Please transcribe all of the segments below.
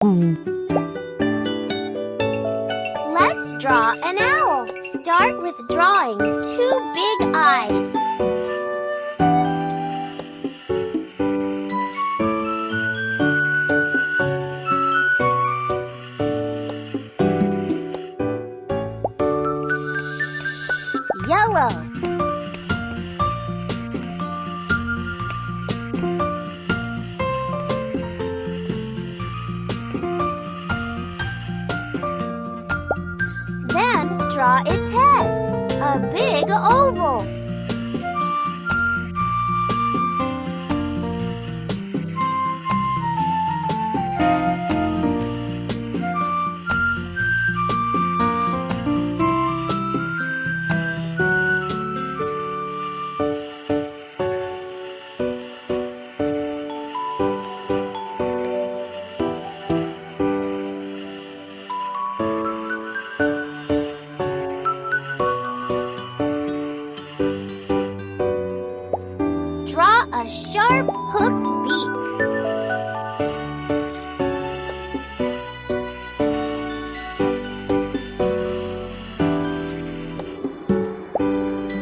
Let's draw an owl. Start with drawing two big eyes. Yellow. Then draw its head, a big oval. Draw a sharp hooked beak.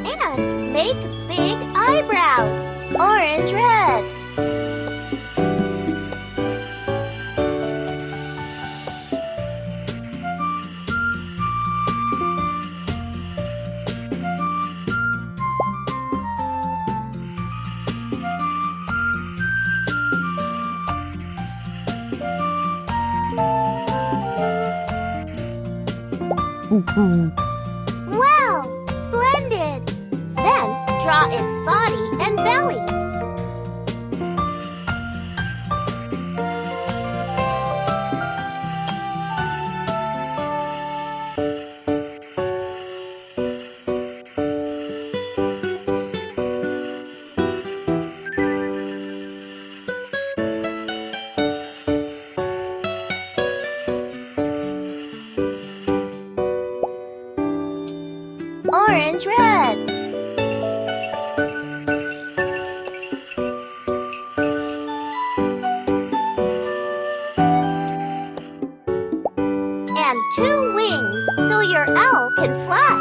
And make big eyebrows, orange red. Wow! Splendid! Then draw its body and belly. Orange red. And two wings so your owl can fly.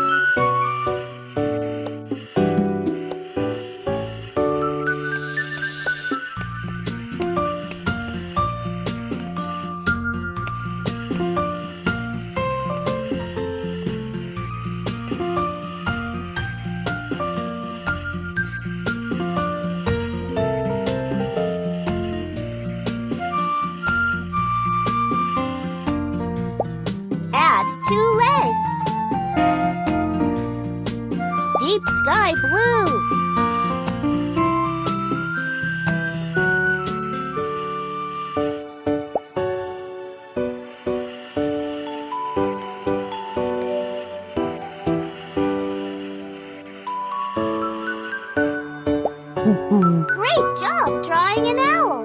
Add two legs. Deep sky blue. Great job drawing an owl.